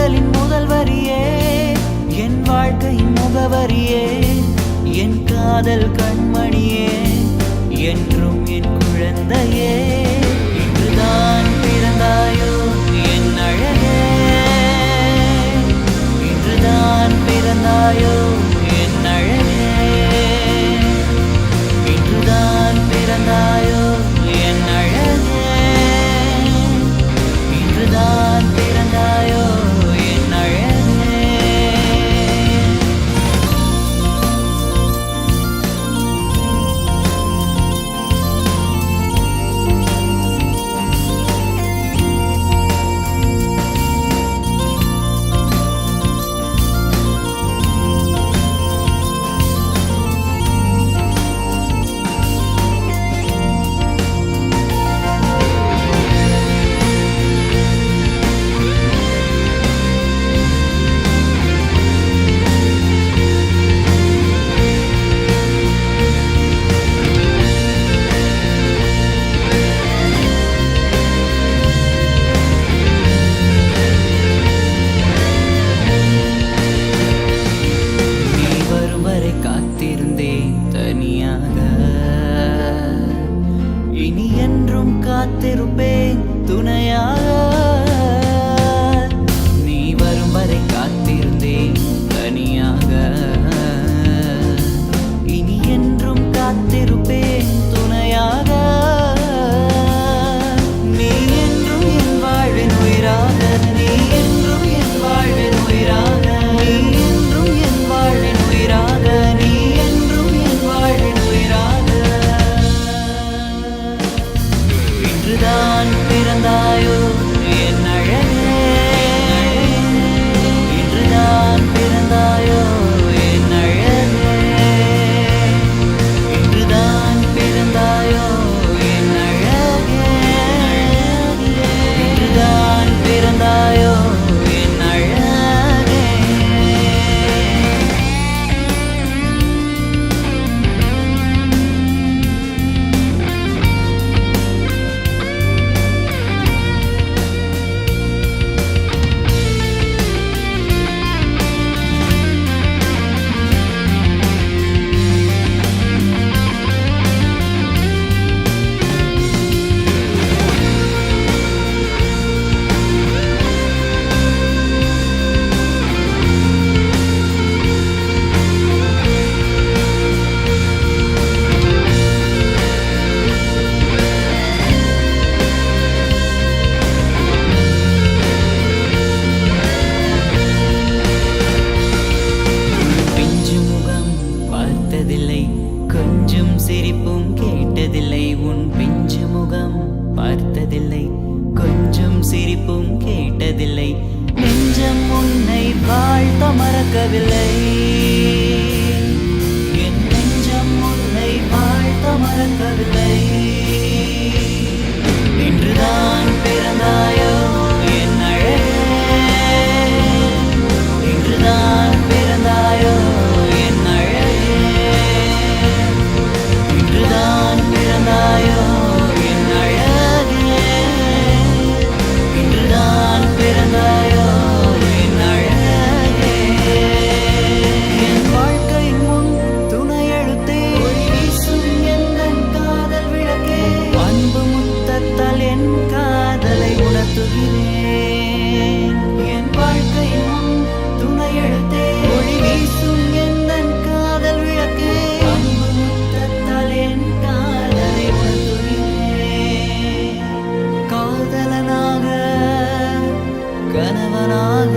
பாடலின் முதல் வரியே, என் வாழ்க்கையின் முகவரியே, என் காதல் கண்மணியே, என்றும் என் குழந்தையே. இன்றுதான் பிறந்தாயோ என் அழகே, இன்றுதான் பிறந்தாயோ என் அழகே, இன்றுதான் பிறந்தாயோ என் அழகே, இன்றுதான் பிறந்தாயோ என் அழகே. இனி என்றும் காத்திருப்பேன் துணையாக. நீ வரும் வரை காத்திருந்தேன் தனியாக, இனி என்றும் காத்திருப்பேன் துணையாக. நீ என்றும் என் வாழ்வின் உயிராக, நீ என்றும் என் வாழ்வின் உயிராக, நீ என்றும் என் வாழ்வின் உயிராக, நீ என்றும் என் வாழ்வின் உயிராக. இன்றுதான் பிறந்தாயோ என் அழகே, இன்றுதான் பிறந்தாயோ என் அழகே, இன்றுதான் பிறந்தாயோ என் அழகே, இன்றுதான் பிறந்தாயோ என் அழகே. கொஞ்சம் சிரிப்பும் கேட்டதில்லை, உன் பிஞ்சு முகம் பார்த்ததில்லை, கொஞ்சம் சிரிப்பும் கேட்டதில்லை, நெஞ்சம் உன்னை வாழ்த்த மறக்கவில்லை, என் நெஞ்சம் உன்னை வாழ்த்த மறக்கவில்லை. இன்றுதான் பிறந்தாயோ என் அழகே, இன்றுதான் பிறந்தாயோ என் அழகே, இன்றுதான் பிறந்தாயோ என் அழகே, இன்றுதான் பிறந்தாயோ என் அழகே. என் வாழ்க்கையின் முன் துணை எழுத்தே, ஒளி வீசும் எந்தன் காதல் விளக்கே, அன்பு முத்தத்தால் என் காதலை உணர்த்துகிறேன். என் வாழ்க்கையின் முன் துணை எழுத்தே, ஒளி வீசும் எந்தன் காதல் விளக்கே, அன்பு முத்தத்தால் என் காதலை உணர்த்துகிறேன். காதலனாக கணவனாக